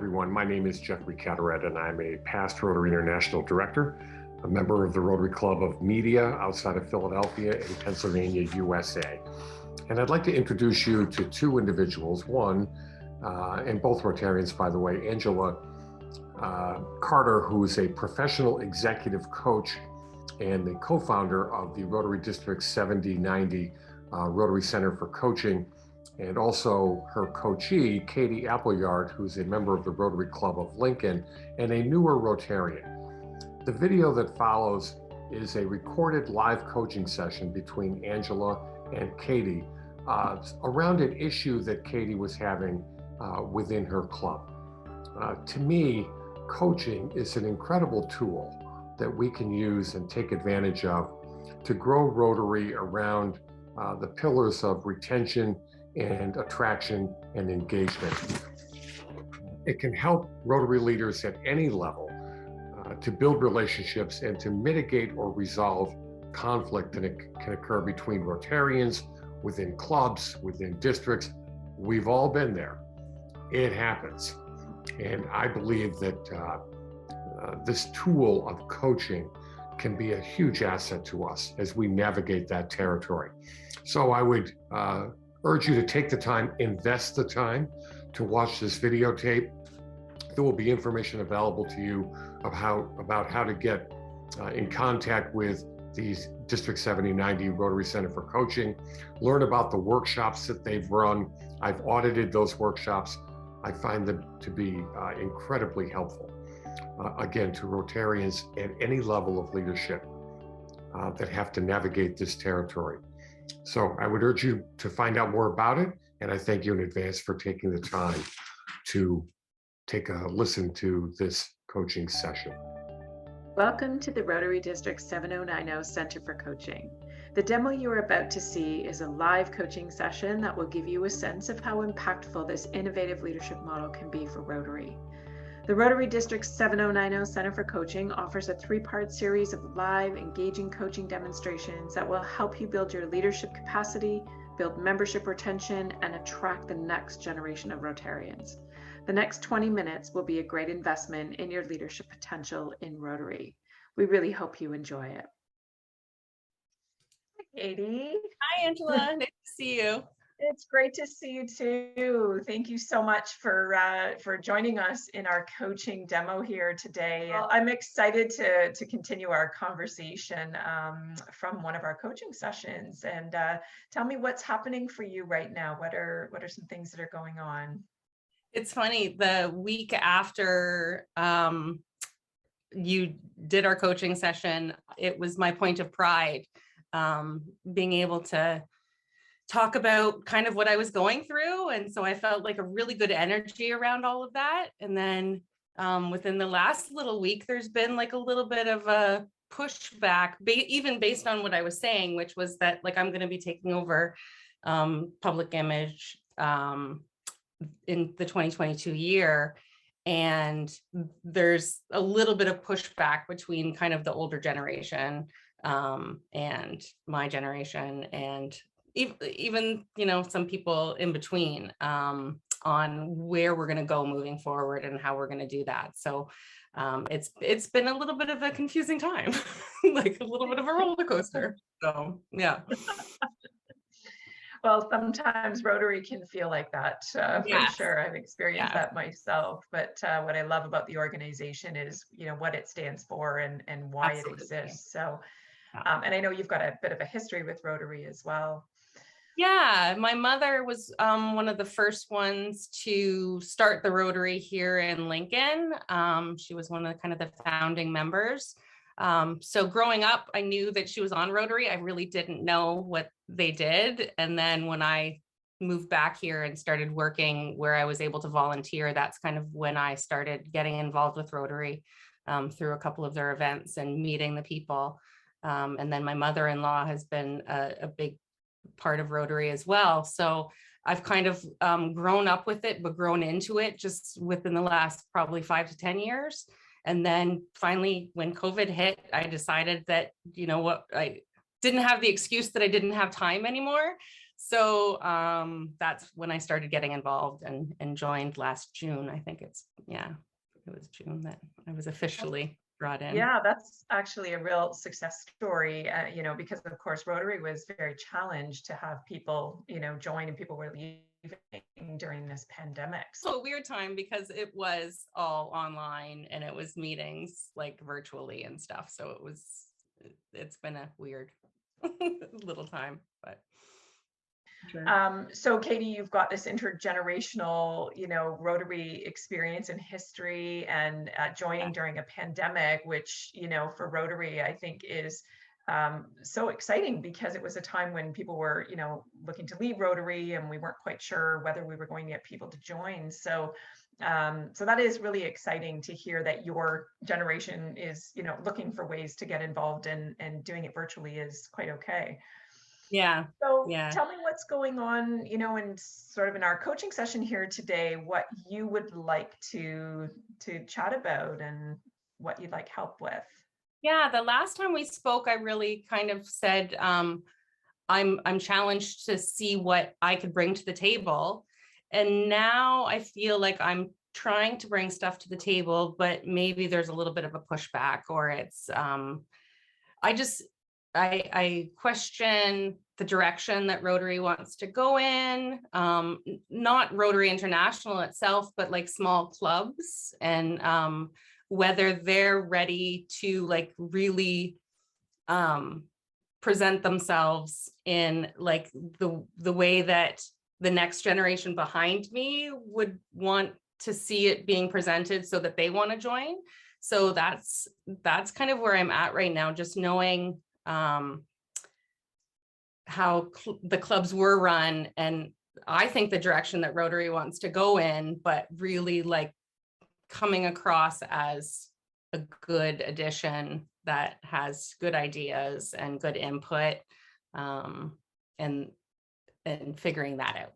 everyone. My name is Jeffrey Cataract, and I'm a past Rotary International Director, a member of the Rotary Club of Media outside of Philadelphia in Pennsylvania, USA. And I'd like to introduce you to two individuals. One, and both Rotarians, by the way, Angela Carter, who's a professional executive coach and the co-founder of the Rotary District 7090 Rotary Center for Coaching, and also her coachee, Katie Appleyard, who's a member of the Rotary Club of Lincoln and a newer Rotarian. The video that follows is a recorded live coaching session between Angela and Katie around an issue that Katie was having within her club. To me, coaching is an incredible tool that we can use and take advantage of to grow Rotary around the pillars of retention and attraction and engagement. It can help Rotary leaders at any level to build relationships and to mitigate or resolve conflict that can occur between Rotarians, within clubs, within districts. We've all been there. It happens. And I believe that this tool of coaching can be a huge asset to us as we navigate that territory. So I would urge you to take the time, invest the time to watch this videotape. There will be information available to you about how to get in contact with the District 7090 Rotary Center for Coaching, learn about the workshops that they've run. I've audited those workshops. I find them to be incredibly helpful, again, to Rotarians at any level of leadership that have to navigate this territory. So I would urge you to find out more about it, and I thank you in advance for taking the time to take a listen to this coaching session. Welcome to the Rotary District 7090 Center for Coaching. The demo you are about to see is a live coaching session that will give you a sense of how impactful this innovative leadership model can be for Rotary. The Rotary District 7090 Center for Coaching offers a three-part series of live, engaging coaching demonstrations that will help you build your leadership capacity, build membership retention, and attract the next generation of Rotarians. The next 20 minutes will be a great investment in your leadership potential in Rotary. We really hope you enjoy it. Hi, Katie. Hi, Angela. Nice to see you. It's great to see you too. Thank you so much for joining us in our coaching demo here today. I'm excited to continue our conversation from one of our coaching sessions. And tell me what's happening for you right now. What are some things that are going on? It's funny, the week after you did our coaching session, it was my point of pride, being able to talk about kind of what I was going through. And so I felt like a really good energy around all of that. And then within the last little week, there's been like a little bit of a pushback, even based on what I was saying, which was that like I'm going to be taking over public image in the 2022 year. And there's a little bit of pushback between kind of the older generation and my generation, and even some people in between on where we're going to go moving forward and how we're going to do that. So it's been a little bit of a confusing time, like a little bit of a roller coaster. So yeah. Well, sometimes Rotary can feel like that, for sure. I've experienced that myself. But what I love about the organization is, what it stands for and why it exists. So, and I know you've got a bit of a history with Rotary as well. Yeah, my mother was one of the first ones to start the Rotary here in Lincoln. She was one of the founding members. So growing up, I knew that she was on Rotary. I really didn't know what they did. And then when I moved back here and started working where I was able to volunteer, that's kind of when I started getting involved with Rotary through a couple of their events and meeting the people. And then my mother-in-law has been a big part of Rotary as well. So I've kind of grown up with it, but grown into it just within the last probably 5 to 10 years. And then finally, when COVID hit, I decided that, I didn't have the excuse that I didn't have time anymore. So that's when I started getting involved and joined last June. I think it was June that I was officially brought in. Yeah, that's actually a real success story, because of course Rotary was very challenged to have people, join, and people were leaving during this pandemic. So a weird time because it was all online and it was meetings like virtually and stuff. So it's been a weird little time, but. Sure. So Katie, you've got this intergenerational, Rotary experience and history, and joining during a pandemic, which, for Rotary, I think is so exciting, because it was a time when people were, looking to leave Rotary, and we weren't quite sure whether we were going to get people to join. So that is really exciting to hear that your generation is, looking for ways to get involved, and doing it virtually is quite okay. Yeah. So Yeah. tell me what's going on, in sort of in our coaching session here today, what you would like to chat about and what you'd like help with. Yeah, the last time we spoke, I really kind of said, I'm challenged to see what I could bring to the table. And now I feel like I'm trying to bring stuff to the table, but maybe there's a little bit of a pushback, or it's, I question the direction that Rotary wants to go in, not Rotary International itself, but like small clubs, and whether they're ready to like really present themselves in like the way that the next generation behind me would want to see it being presented, so that they want to join. So that's kind of where I'm at right now, just knowing how the clubs were run, and I think the direction that Rotary wants to go in, but really like coming across as a good addition that has good ideas and good input, and figuring that out.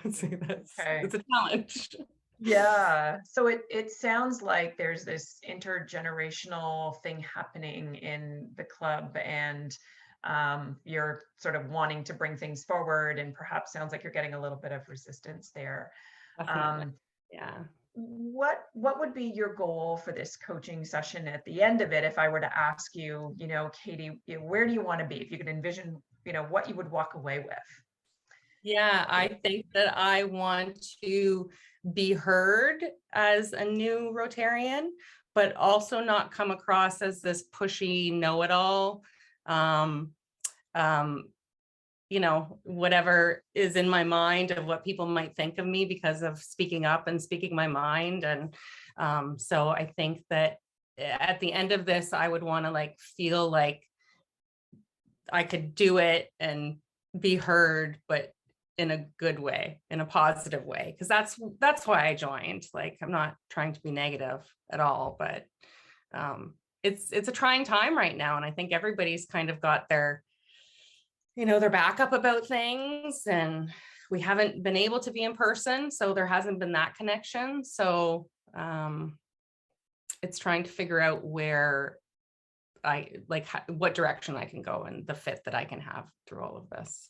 It's a challenge. Yeah. So it sounds like there's this intergenerational thing happening in the club, and you're sort of wanting to bring things forward, and perhaps sounds like you're getting a little bit of resistance there. Yeah. What would be your goal for this coaching session at the end of it? If I were to ask you, Katie, where do you want to be? If you could envision, what you would walk away with. Yeah, I think that I want to be heard as a new Rotarian, but also not come across as this pushy know-it-all. Whatever is in my mind of what people might think of me because of speaking up and speaking my mind. And so I think that at the end of this, I would want to like feel like I could do it and be heard, but in a good way, in a positive way, because that's why I joined. Like, I'm not trying to be negative at all, but it's a trying time right now, and I think everybody's kind of got their back up about things, and we haven't been able to be in person, so there hasn't been that connection. So it's trying to figure out where what direction I can go and the fit that I can have through all of this.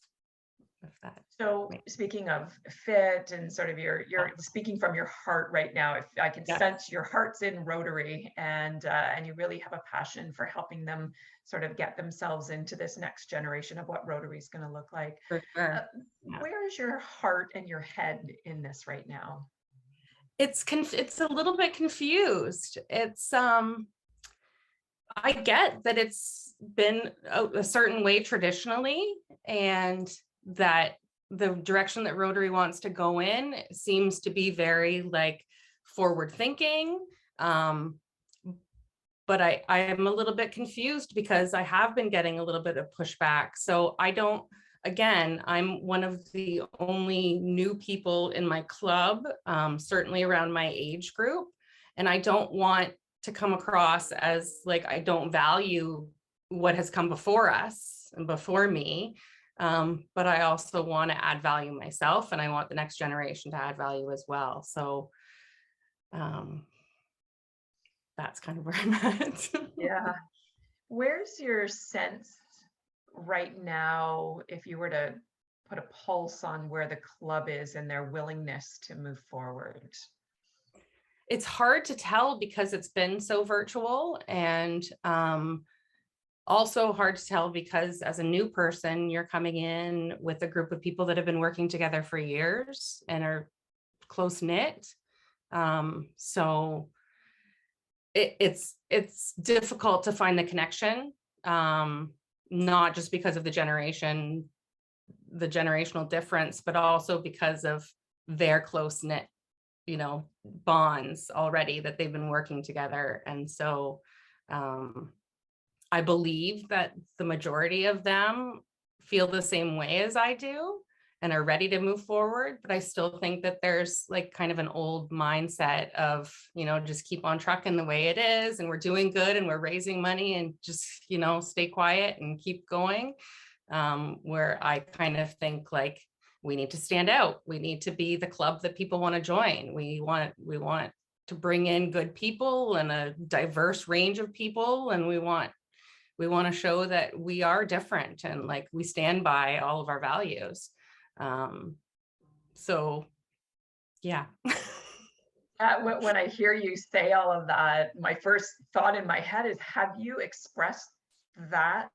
So speaking of fit and sort of you're speaking from your heart right now, if I can sense your heart's in Rotary, and you really have a passion for helping them sort of get themselves into this next generation of what Rotary is going to look like. For sure. Where is your heart and your head in this right now? It's a little bit confused. It's I get that it's been a certain way traditionally, and that the direction that Rotary wants to go in seems to be very like forward thinking. But I am a little bit confused because I have been getting a little bit of pushback. So I'm one of the only new people in my club, certainly around my age group. And I don't want to come across as like I don't value what has come before us and before me. But I also want to add value myself, and I want the next generation to add value as well. So that's kind of where I'm at. Yeah. Where's your sense right now, if you were to put a pulse on where the club is and their willingness to move forward? It's hard to tell because it's been so virtual, and also hard to tell because as a new person, you're coming in with a group of people that have been working together for years and are close knit. So it's difficult to find the connection, not just because of the generational difference, but also because of their close knit, bonds already that they've been working together. And so I believe that the majority of them feel the same way as I do and are ready to move forward. But I still think that there's like kind of an old mindset of, just keep on trucking the way it is, and we're doing good and we're raising money, and just, stay quiet and keep going. Where I kind of think like, we need to stand out. We need to be the club that people want to join. We want to bring in good people and a diverse range of people. And we want to show that we are different and like we stand by all of our values. So yeah. When I hear you say all of that, my first thought in my head is, have you expressed that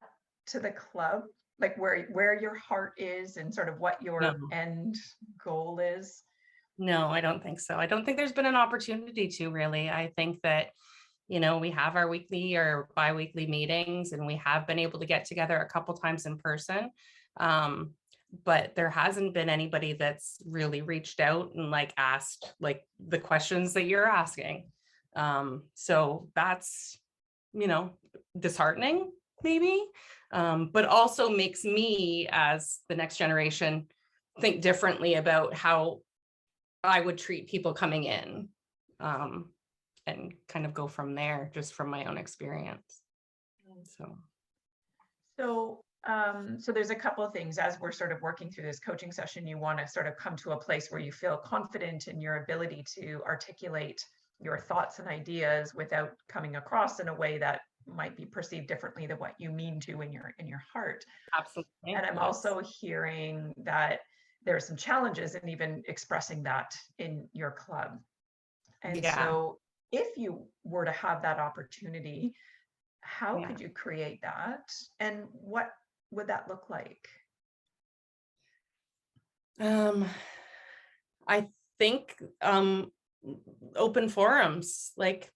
to the club? Like where your heart is and sort of what your end goal is? No, I don't think so. I don't think there's been an opportunity to really. I think that, we have our weekly or bi-weekly meetings, and we have been able to get together a couple times in person. But there hasn't been anybody that's really reached out and like asked like the questions that you're asking. So that's, disheartening maybe, but also makes me as the next generation think differently about how I would treat people coming in, and kind of go from there, just from my own experience. So there's a couple of things as we're sort of working through this coaching session. You want to sort of come to a place where you feel confident in your ability to articulate your thoughts and ideas without coming across in a way that might be perceived differently than what you mean to in your heart. Absolutely. And I'm also hearing that there are some challenges in even expressing that in your club. And so if you were to have that opportunity, how could you create that? And what would that look like? I think open forums. Like,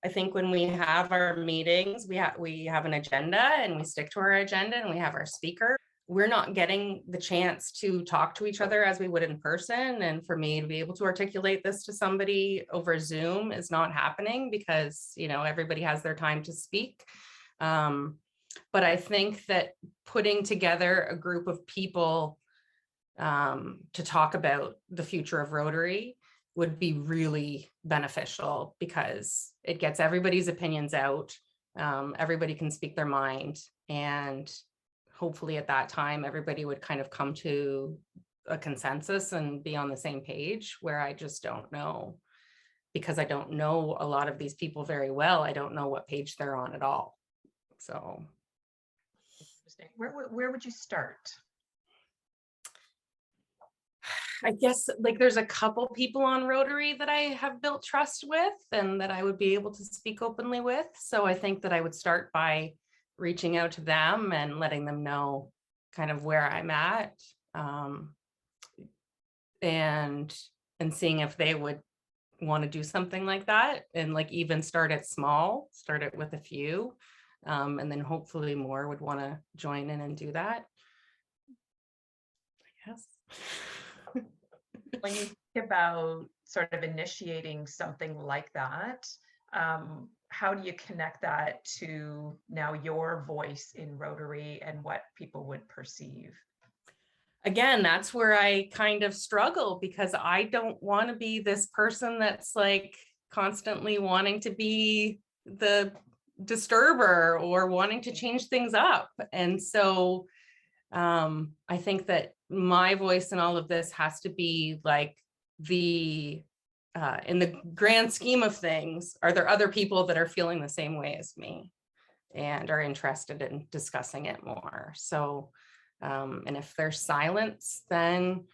I think when we have our meetings, we have an agenda and we stick to our agenda, and we have our speaker. We're not getting the chance to talk to each other as we would in person. And for me to be able to articulate this to somebody over Zoom is not happening because, everybody has their time to speak. But I think that putting together a group of people to talk about the future of Rotary would be really beneficial, because it gets everybody's opinions out. Everybody can speak their mind, and hopefully at that time, everybody would kind of come to a consensus and be on the same page, where I just don't know, because I don't know a lot of these people very well. I don't know what page they're on at all. So. Interesting. Where would you start? I guess like there's a couple people on Rotary that I have built trust with and that I would be able to speak openly with. So I think that I would start by reaching out to them and letting them know kind of where I'm at, and seeing if they would want to do something like that, and like even start it small, start it with a few, and then hopefully more would want to join in and do that. I guess. When you think about sort of initiating something like that, how do you connect that to now your voice in Rotary and what people would perceive? Again, that's where I kind of struggle, because I don't want to be this person that's like constantly wanting to be the disturber or wanting to change things up. And so I think that my voice in all of this has to be like in the grand scheme of things, are there other people that are feeling the same way as me and are interested in discussing it more? So And if there's silence, then,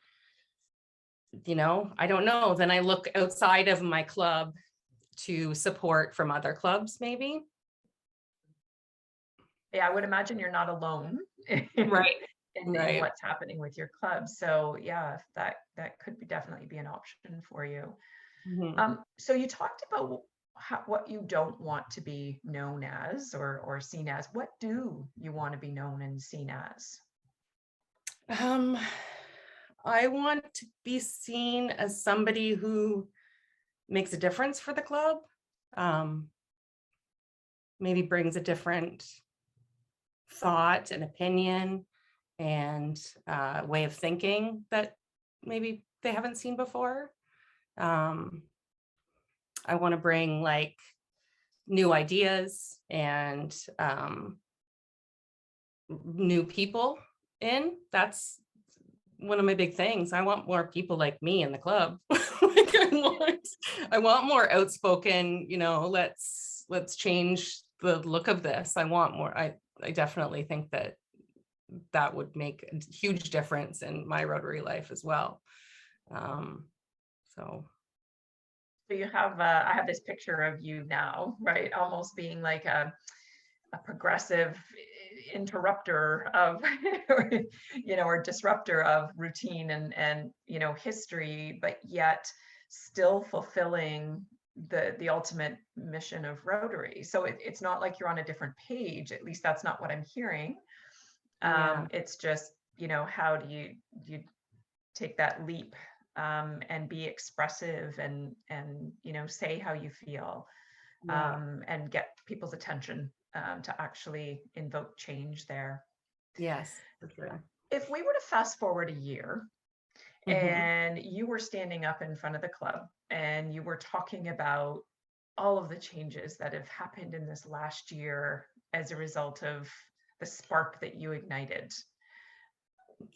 I don't know. Then I look outside of my club to support from other clubs, maybe. Yeah, I would imagine you're not alone Right. in what's happening with your club. So yeah, that could definitely be an option for you. So you talked about what you don't want to be known as or seen as. What do you want to be known and seen as? I want to be seen as somebody who makes a difference for the club. Maybe brings a different thought and opinion and way of thinking that maybe they haven't seen before. I want to bring like new ideas and new people in. That's one of my big things. I want more people like me in the club. Like I want more outspoken, let's change the look of this. I want more. I definitely think that would make a huge difference in my Rotary life as well. So you have, I have this picture of you now, right? Almost being like a progressive interrupter of, or disruptor of routine and history, but yet still fulfilling the ultimate mission of Rotary. So it's not like you're on a different page. At least that's not what I'm hearing. It's just, how do you take that leap and be expressive and say how you feel, and get people's attention to actually invoke change there. Yes, for sure. If we were to fast forward a year and you were standing up in front of the club and you were talking about all of the changes that have happened in this last year as a result of the spark that you ignited,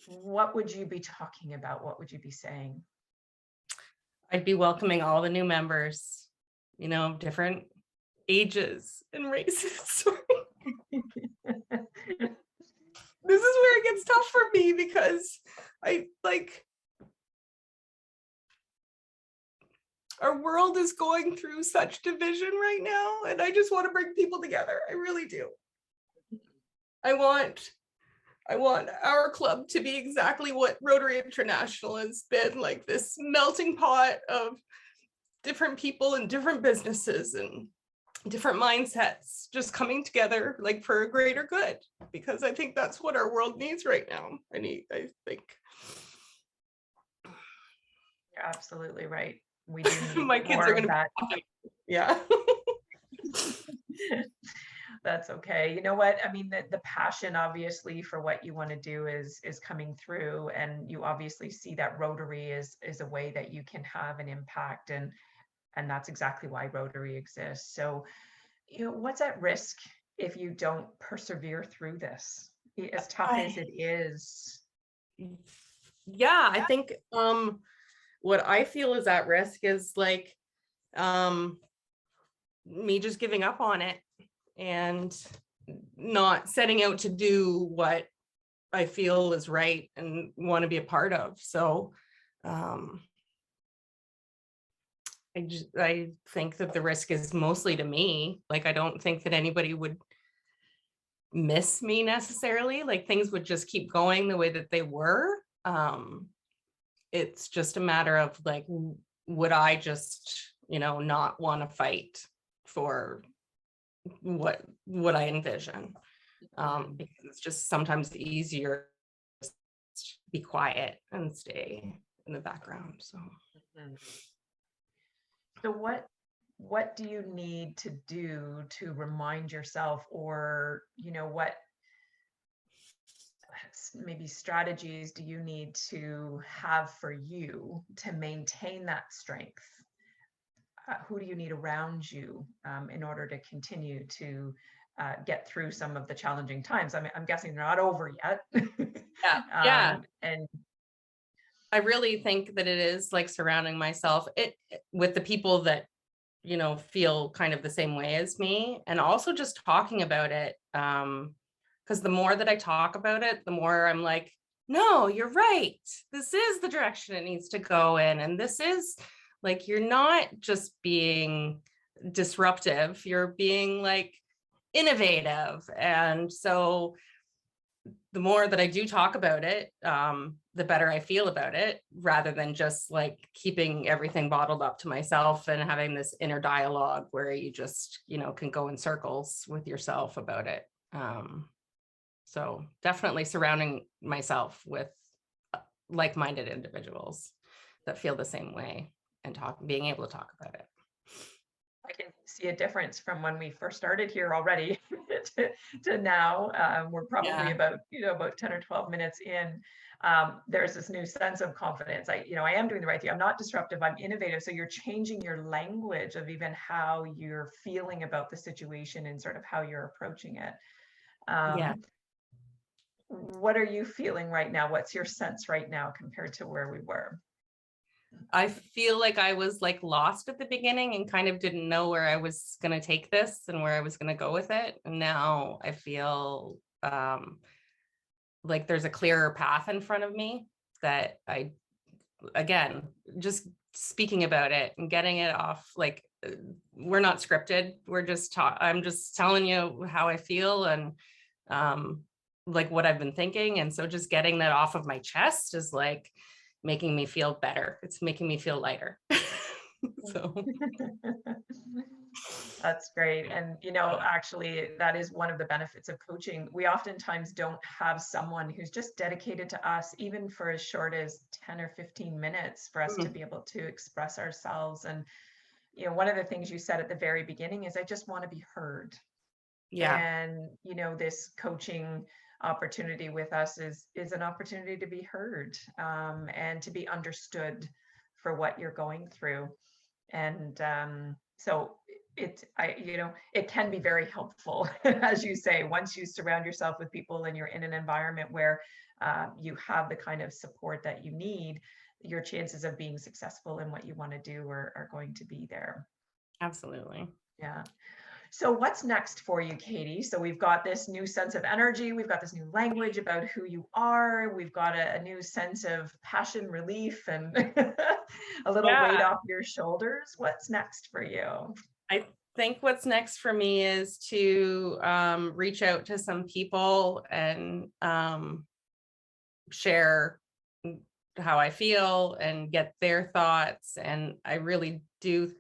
what would you be talking about? What would you be saying? I'd be welcoming all the new members, different ages and races. This is where it gets tough for me because our world is going through such division right now, and I just want to bring people together. I really do. I want our club to be exactly what Rotary International has been, like this melting pot of different people and different businesses and different mindsets just coming together like for a greater good, because I think that's what our world needs right now. I think you're absolutely right. We do need my kids are going to be yeah. That's okay. You know what? I mean, the passion obviously for what you want to do is coming through, and you obviously see that Rotary is a way that you can have an impact, and that's exactly why Rotary exists. So, what's at risk if you don't persevere through this, as tough as it is? Yeah, I think what I feel is at risk is like me just giving up on it and not setting out to do what I feel is right and want to be a part of. So I think that the risk is mostly to me. Like, I don't think that anybody would miss me necessarily. Like, things would just keep going the way that they were. It's just a matter of like, would I just, not want to fight for what I envision? Because it's just sometimes easier to be quiet and stay in the background. So. So what do you need to do to remind yourself, or what maybe strategies do you need to have for you to maintain that strength? Who do you need around you in order to continue to get through some of the challenging times? I mean, I'm guessing they're not over yet. Yeah. And I really think that it is like surrounding myself with the people that, feel kind of the same way as me, and also just talking about it because the more that I talk about it, the more I'm like, no, you're right. This is the direction it needs to go in. And this is like, you're not just being disruptive, you're being like innovative. And so the more that I do talk about it, the better I feel about it, rather than just like keeping everything bottled up to myself and having this inner dialogue where you just, can go in circles with yourself about it. So definitely surrounding myself with like-minded individuals that feel the same way and being able to talk about it. I can see a difference from when we first started here already to now. We're probably about 10 or 12 minutes in. There's this new sense of confidence. I am doing the right thing. I'm not disruptive, I'm innovative. So you're changing your language of even how you're feeling about the situation and sort of how you're approaching it. What are you feeling right now? What's your sense right now compared to where we were? I feel like I was like lost at the beginning and kind of didn't know where I was going to take this and where I was going to go with it. And now I feel like there's a clearer path in front of me that again, just speaking about it and getting it off, like we're not scripted. I'm just telling you how I feel and like what I've been thinking. And so just getting that off of my chest is like making me feel better. It's making me feel lighter. So that's great. And actually that is one of the benefits of coaching. We oftentimes don't have someone who's just dedicated to us, even for as short as 10 or 15 minutes, for us to be able to express ourselves. And one of the things you said at the very beginning is, I just want to be heard. And this coaching opportunity with us is an opportunity to be heard, and to be understood for what you're going through. And so it can be very helpful, as you say, once you surround yourself with people and you're in an environment where you have the kind of support that you need, your chances of being successful in what you want to do are going to be there. Absolutely. Yeah. So what's next for you, Katie? So we've got this new sense of energy. We've got this new language about who you are. We've got a new sense of passion relief and a little weight off your shoulders. What's next for you? I think what's next for me is to reach out to some people and share how I feel and get their thoughts. And I really do.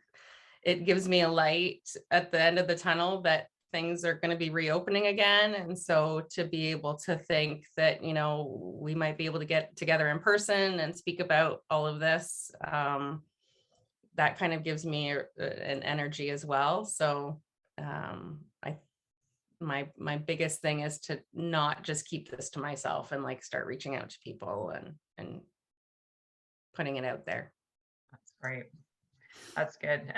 It gives me a light at the end of the tunnel that things are going to be reopening again. And so to be able to think that, we might be able to get together in person and speak about all of this, that kind of gives me an energy as well. So my biggest thing is to not just keep this to myself and like start reaching out to people and putting it out there. That's great. That's good.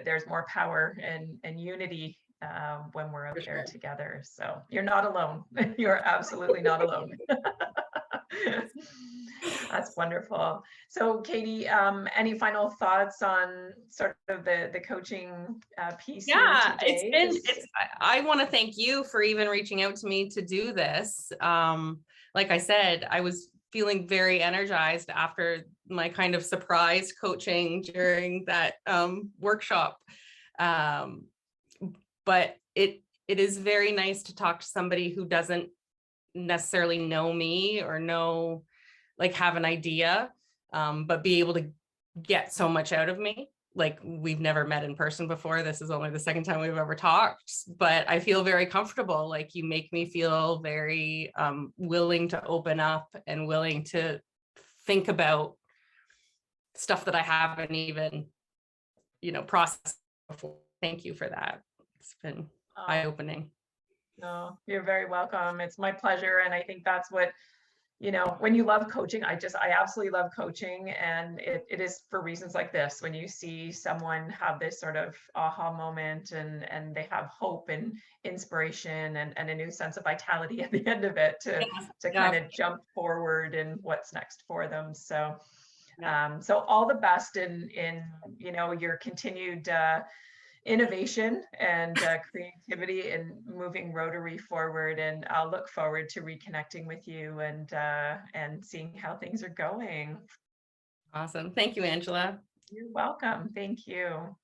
There's more power and unity when we're up there together. So you're not alone. You're absolutely not alone. That's wonderful. So Katie, any final thoughts on sort of the coaching piece here today? I want to thank you for even reaching out to me to do this. Like I said, I was feeling very energized after my kind of surprise coaching during that workshop. But it is very nice to talk to somebody who doesn't necessarily know me or have an idea, but be able to get so much out of me. Like, we've never met in person before. This is only the second time we've ever talked, but I feel very comfortable. Like, you make me feel very willing to open up and willing to think about stuff that I haven't even, processed before. Thank you for that. It's been eye-opening. No, you're very welcome. It's my pleasure. And I think that's what, when you love coaching, I absolutely love coaching. And it is for reasons like this, when you see someone have this sort of aha moment and they have hope and inspiration and a new sense of vitality at the end of it to kind of jump forward in what's next for them. So, so all the best in your continued innovation and creativity in moving Rotary forward. And I'll look forward to reconnecting with you and seeing how things are going. Awesome. Thank you, Angela. You're welcome. Thank you.